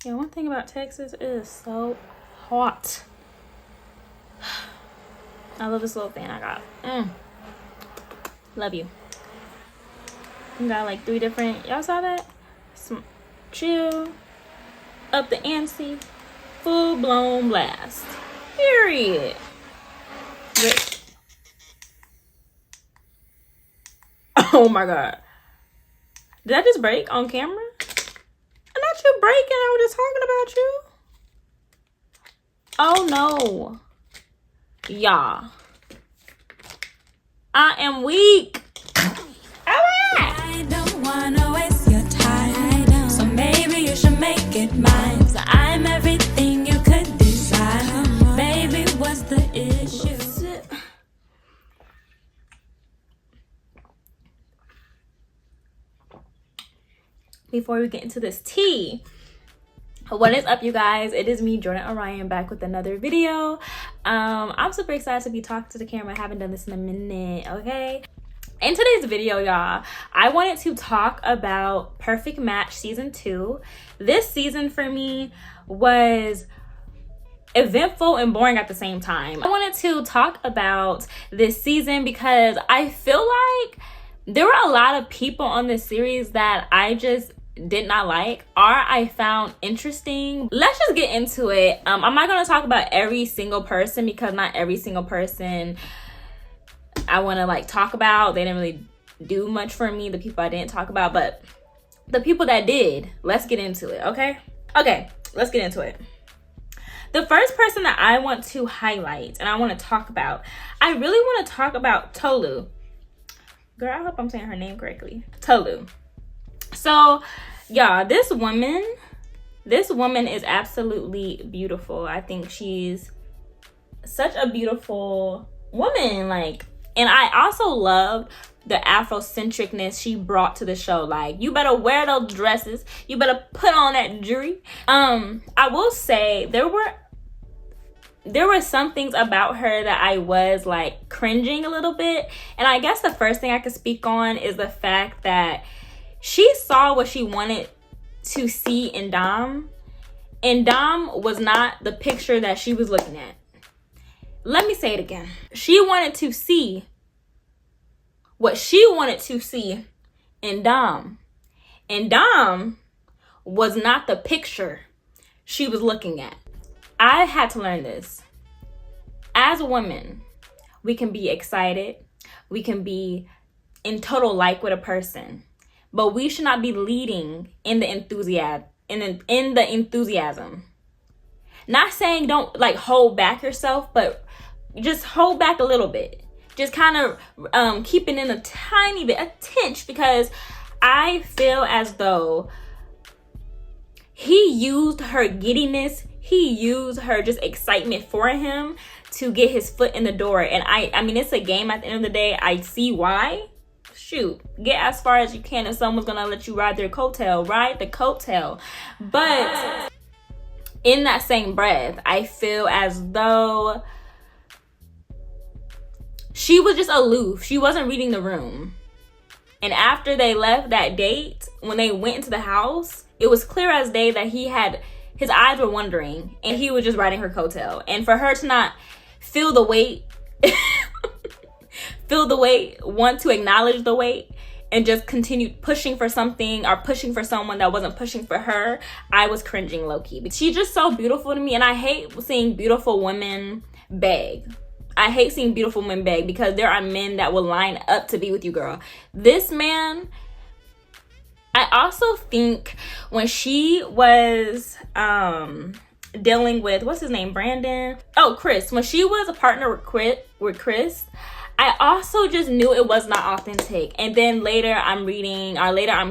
Yeah, one thing about Texas, it is so hot. I love this little fan I got. Love you. You got like 3 different, y'all saw that? Some chill, up the ante, full blown blast. Period. Wait. Oh my God. Did I just break on camera? Not you breaking, I was just talking about you. Oh no. Y'all. I am weak. I don't wanna waste your time, so maybe you should make it mine. So I'm everything you could desire. Baby, what's the issue? Before we get into this tea, what is up, you guys? It is me, JordanOrionn, back with another video. I'm super excited to be talking to the camera. I haven't done this in a minute, okay? In today's video, y'all, I wanted to talk about Perfect Match Season 2. This season for me was eventful and boring at the same time. I wanted to talk about this season because I feel like there were a lot of people on this series that I just did not like or I found interesting. Let's just get into it. I'm not going to talk about every single person because not every single person I want to like talk about. They didn't really do much for me, the people I didn't talk about, but the people that did, let's get into it, okay? Okay, let's get into it. The first person that I want to highlight and I want to talk about, I really want to talk about Tolu. Girl, I hope I'm saying her name correctly. Tolu. So, y'all, this woman is absolutely beautiful. I think she's such a beautiful woman, like, and I also loved the Afrocentricness she brought to the show. Like, you better wear those dresses, you better put on that jewelry. I will say there were some things about her that I was like cringing a little bit, and I guess the first thing I could speak on is the fact that she saw what she wanted to see in Dom, and Dom was not the picture that she was looking at. Let me say it again. She wanted to see what she wanted to see in Dom, and Dom was not the picture she was looking at. I had to learn this. As a woman, we can be excited, we can be in total like with a person, but we should not be leading in the enthusiasm. In the enthusiasm. Not saying don't like hold back yourself, but just hold back a little bit. Just kind of keep it in a tiny bit, a tinge, because I feel as though he used her giddiness, he used her just excitement for him to get his foot in the door. And I mean, it's a game at the end of the day. I see why. Shoot, get as far as you can. If someone's gonna let you ride their coattail, ride the coattail. But in that same breath, I feel as though she was just aloof. She wasn't reading the room. And after they left that date, when they went into the house, it was clear as day that his eyes were wandering and he was just riding her coattail. And for her to not feel the weight, want to acknowledge the weight, and just continue pushing for something or pushing for someone that wasn't pushing for her, I was cringing low-key. But she's just so beautiful to me, and I hate seeing beautiful women beg. I hate seeing beautiful men beg because there are men that will line up to be with you, girl. This man, I also think when she was dealing with, what's his name, Brandon? Oh, Chris. When she was a partner with Chris, I also just knew it was not authentic. And then later I'm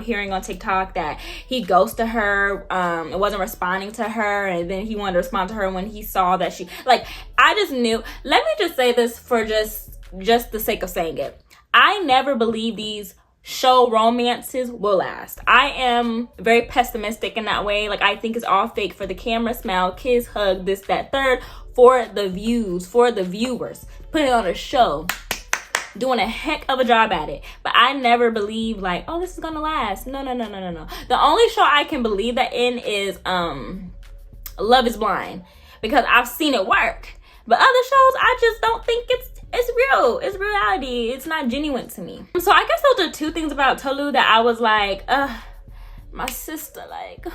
hearing on TikTok that he ghosted her, and wasn't responding to her, and then he wanted to respond to her when he saw that she, like, I just knew. Let me just say this for just the sake of saying it. I never believe these show romances will last. I am very pessimistic in that way. Like, I think it's all fake for the camera, smile, kiss, hug, this, that, third, for the views, for the viewers. Put it on a show. doing a heck of a job at it. But I never believed like, oh, this is gonna last. No. The only show I can believe that in is Love is Blind, because I've seen it work. But other shows, I just don't think it's real. It's reality. It's not genuine to me. So I guess those are two things about Tolu that I was like, my sister, like,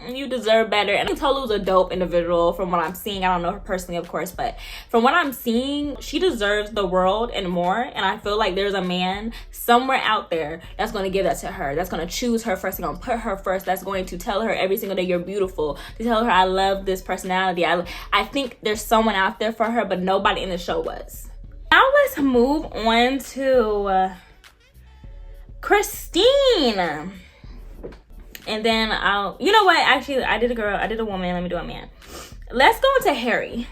you deserve better. And I think Tolu's a dope individual from what I'm seeing. I don't know her personally, of course, but from what I'm seeing, she deserves the world and more. And I feel like there's a man somewhere out there that's going to give that to her, that's going to choose her first, going to put her first, that's going to tell her every single day you're beautiful, to tell her I love this personality. I think there's someone out there for her, but nobody in the show was. Now let's move on to Christine. And then you know what? Actually, I did a woman. Let me do a man. Let's go into Harry.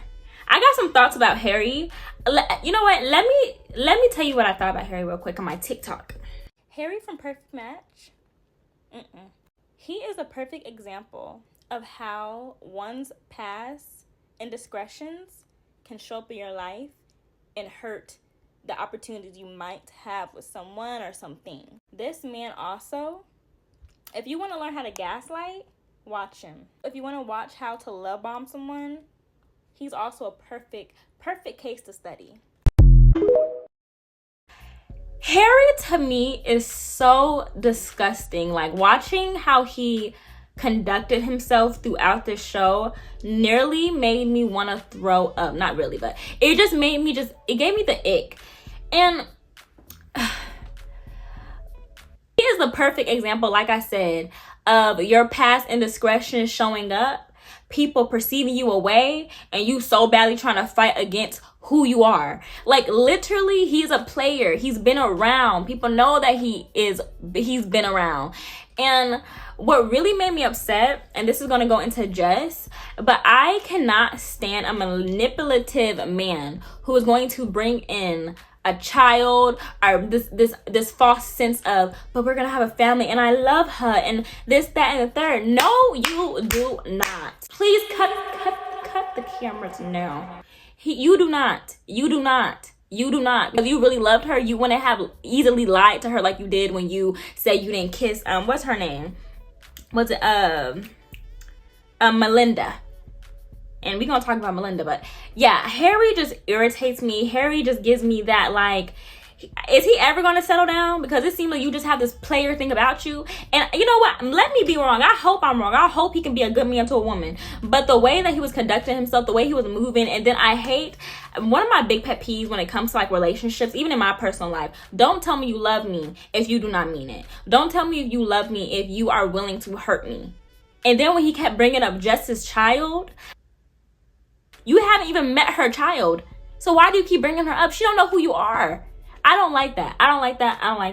I got some thoughts about Harry. You know what? Let me tell you what I thought about Harry real quick on my TikTok. Harry from Perfect Match. He is a perfect example of how one's past indiscretions can show up in your life and hurt the opportunities you might have with someone or something. This man also, if you want to learn how to gaslight, watch him. If you want to watch how to love bomb someone, he's also a perfect case to study. Harry to me is so disgusting. Like, watching how he conducted himself throughout this show nearly made me want to throw up. Not really, but it just made me it gave me the ick. And he is the perfect example, like I said, of your past indiscretion showing up, people perceiving you away, and you so badly trying to fight against who you are. Like, literally, he's a player. He's been around. People know that he's been around. And what really made me upset, and this is going to go into Jess, but I cannot stand a manipulative man who is going to bring in a child, or this false sense of, but we're gonna have a family and I love her and this, that, and the third. No, you do not. Please cut the cameras now. You do not. If you really loved her, you wouldn't have easily lied to her like you did when you said you didn't kiss what's her name? Was it Melinda? And we're gonna talk about Melinda, but yeah, Harry just irritates me. Harry just gives me that, like, is he ever gonna settle down? Because it seems like you just have this player thing about you. And you know what? Let me be wrong. I hope I'm wrong. I hope he can be a good man to a woman. But the way that he was conducting himself, the way he was moving, and then I hate, one of my big pet peeves when it comes to like relationships, even in my personal life, don't tell me you love me if you do not mean it. Don't tell me you love me if you are willing to hurt me. And then when he kept bringing up Jess's child, you haven't even met her child. So why do you keep bringing her up? She don't know who you are. I don't like that. I don't like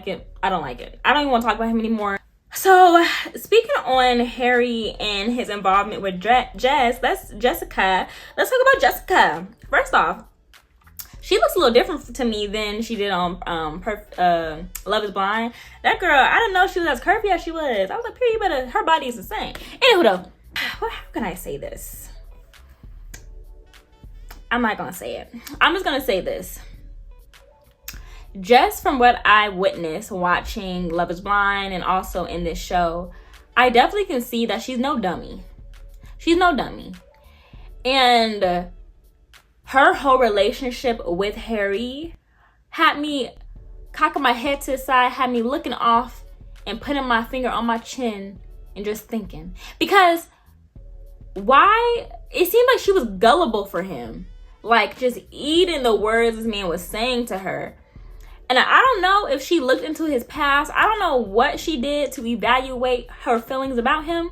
it. I don't even want to talk about him anymore. So speaking on Harry and his involvement with Jess, Jessica. Let's talk about Jessica. First off, she looks a little different to me than she did on Love is Blind. That girl, I didn't know she was as curvy as she was. I was like, period, her body is insane. Anywho though, how can I say this? I'm not gonna say it. I'm just gonna say this. Just from what I witnessed watching Love is Blind and also in this show, I definitely can see that she's no dummy. She's no dummy. And her whole relationship with Harry had me cocking my head to the side, had me looking off and putting my finger on my chin and just thinking. Because why? It seemed like she was gullible for him. Like, just eating the words this man was saying to her. And I don't know if she looked into his past. I don't know what she did to evaluate her feelings about him.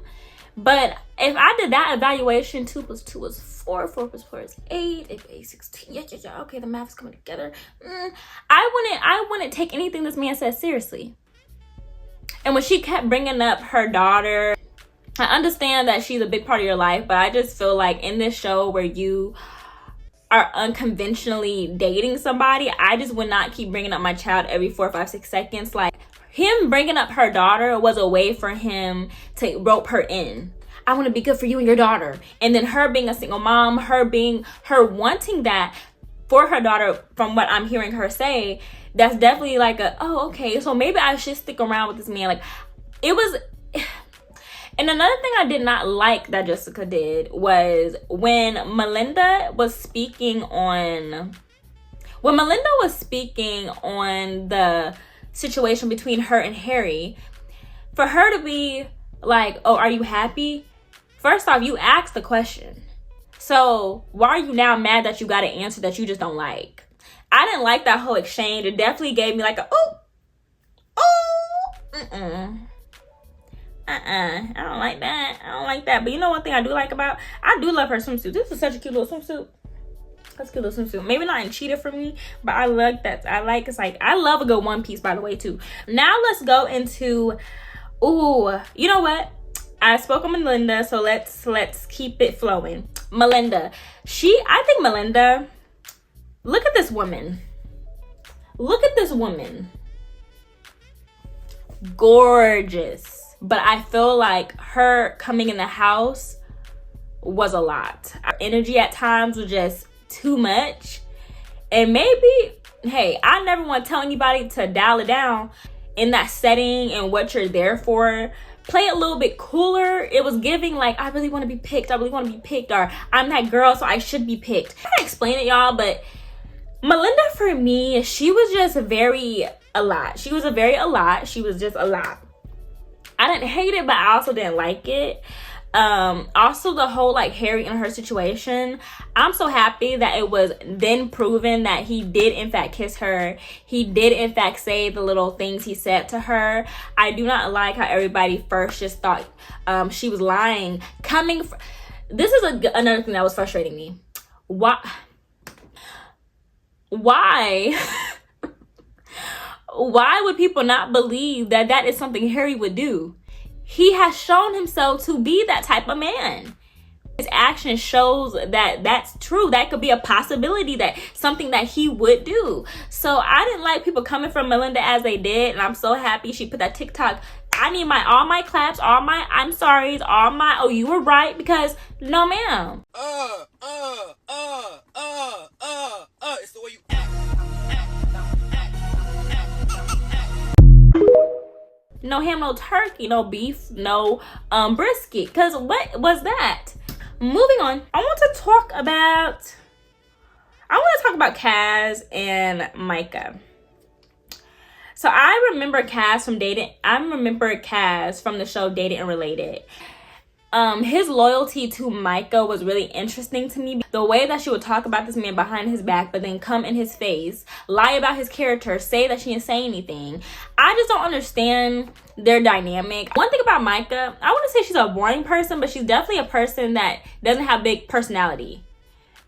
But if I did that evaluation, 2 + 2 is 4, 4 + 4 is 8, 8 + 8 is 16. Yeah. Okay, the math is coming together. I wouldn't take anything this man said seriously. And when she kept bringing up her daughter, I understand that she's a big part of your life, but I just feel like in this show where you are unconventionally dating somebody, I just would not keep bringing up my child every 4, 5, 6 seconds. Like, him bringing up her daughter was a way for him to rope her in. I want to be good for you and your daughter. And then her being a single mom, her wanting that, for her daughter, from what I'm hearing her say, that's definitely like a, oh, okay, so maybe I should stick around with this man. Like, it was. And another thing I did not like that Jessica did was when Melinda was speaking on the situation between her and Harry, for her to be like, oh, are you happy? First off, you asked the question. So why are you now mad that you got an answer that you just don't like? I didn't like that whole exchange. It definitely gave me like a, I don't like that. But you know one thing I do like about, I do love her swimsuit. This is such a cute little swimsuit. That's a cute little swimsuit. Maybe not in cheetah for me, but I like that. It's like, I love a good one piece, by the way, too. Now let's go into, you know what? I spoke on Melinda, so let's keep it flowing. Melinda, I think Melinda, look at this woman. Gorgeous. But I feel like her coming in the house was a lot. Her energy at times was just too much. And maybe, hey, I never want to tell anybody to dial it down in that setting and what you're there for. Play it a little bit cooler. It was giving like, I really want to be picked. Or I'm that girl, so I should be picked. I can't explain it, y'all, but Melinda, for me, she was just very a lot. She was just a lot. I didn't hate it, but I also didn't like it. Also the whole like Harry and her situation, I'm so happy that it was then proven that he did in fact kiss her. He did in fact say the little things he said to her. I do not like how everybody first just thought she was lying. This is another thing that was frustrating me. Why would people not believe that that is something Harry would do? He has shown himself to be that type of man. His action shows that that's true. That could be a possibility, that something that he would do. So I didn't like people coming from Melinda as they did, and I'm so happy she put that TikTok. I need all my claps, all my I'm sorry's, all my oh you were right, because no ma'am. It's the way you act. No ham, no turkey, no beef, no brisket. Because what was that? Moving on, I want to talk about Kaz and Micah. So I remember Kaz from the show Dated and Related. His loyalty to Micah was really interesting to me. The way that she would talk about this man behind his back, but then come in his face, lie about his character, say that she didn't say anything. I just don't understand their dynamic. One thing about Micah, I wouldn't say she's a boring person, but she's definitely a person that doesn't have big personality.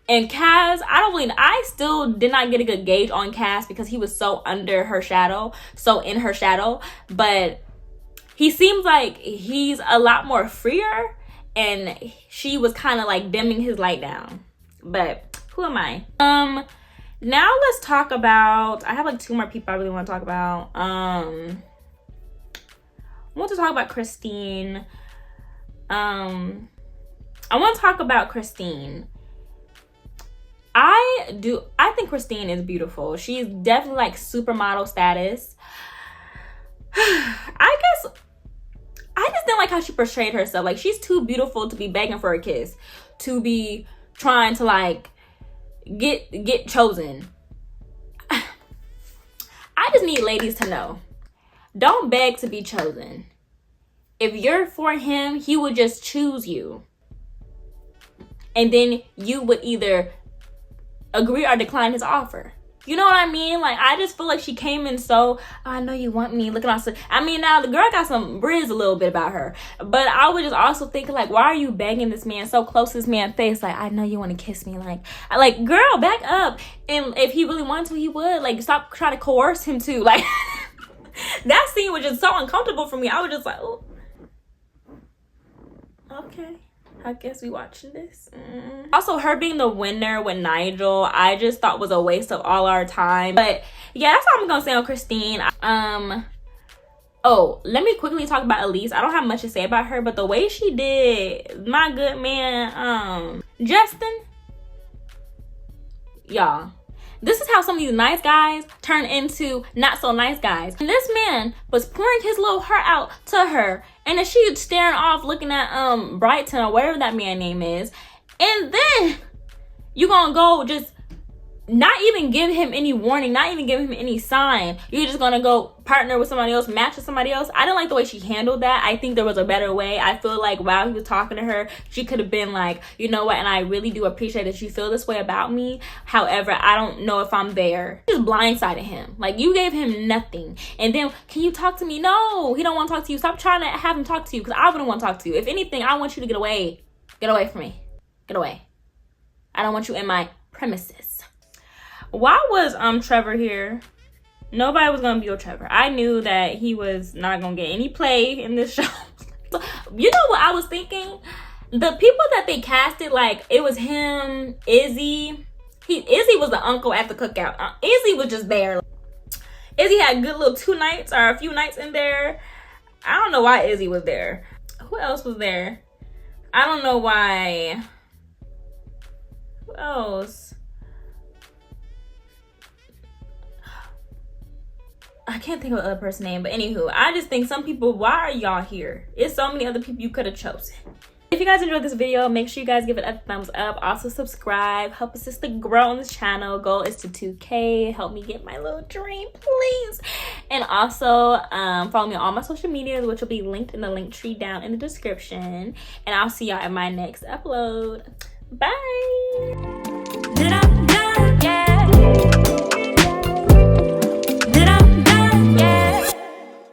And Kaz, I still did not get a good gauge on Kaz because he was so in her shadow, but he seems like he's a lot more freer, and she was kind of like dimming his light down. But who am I? Now let's talk about, I have like 2 more people I really want to talk about. I want to talk about Christine. I want to talk about Christine. I think Christine is beautiful. She's definitely like supermodel status. I just didn't like how she portrayed herself. Like, she's too beautiful to be begging for a kiss, to be trying to like get chosen. I just need ladies to know, don't beg to be chosen. If you're for him, he would just choose you, and then you would either agree or decline his offer. You know what I mean? Like, I just feel like she came in so, oh, I know you want me. Look at all. I mean, now the girl got some brizz a little bit about her. But I was just also thinking, like, why are you begging this man so close to this man's face? Like, I know you want to kiss me. Like, girl, back up. And if he really wanted to, he would. Like, stop trying to coerce him to. Like, that scene was just so uncomfortable for me. I was just like, oh, okay. I guess we watching this. Also, her being the winner with Nigel, I just thought was a waste of all our time. But yeah, that's all I'm gonna say on Christine. Oh, let me quickly talk about Elise. I don't have much to say about her, but the way she did my good man, Justin, y'all, This is how some of these nice guys turn into not so nice guys. And this man was pouring his little heart out to her, and then she was staring off looking at Brighton or whatever that man name is. And then you gonna go just not even give him any warning, not even give him any sign. You're just gonna go partner with somebody else, match with somebody else. I didn't like the way she handled that. I think there was a better way. I feel like while he was talking to her, she could have been like, you know what, and I really do appreciate that you feel this way about me. However, I don't know if I'm there. Just blindsided him. Like, you gave him nothing. And then, can you talk to me? No, he don't want to talk to you. Stop trying to have him talk to you, because I wouldn't want to talk to you. If anything, I want you to get away. Get away from me. Get away. I don't want you in my premises. Why was Trevor here? Nobody was gonna be with Trevor. I knew that he was not gonna get any play in this show. So, you know what I was thinking? The people that they casted, like, it was him, Izzy. Izzy was the uncle at the cookout. Izzy was just there. Izzy had a good little 2 nights or a few nights in there. I don't know why Izzy was there. Who else was there? I don't know why. Who else? I can't think of the other person's name, but anywho, I just think some people, why are y'all here? It's so many other people you could have chosen. If you guys enjoyed this video, make sure you guys give it a thumbs up. Also subscribe. Help us sister grow on this channel. Goal is to 2K. Help me get my little dream, please. And also follow me on all my social medias, which will be linked in the link tree down in the description. And I'll see y'all in my next upload. Bye.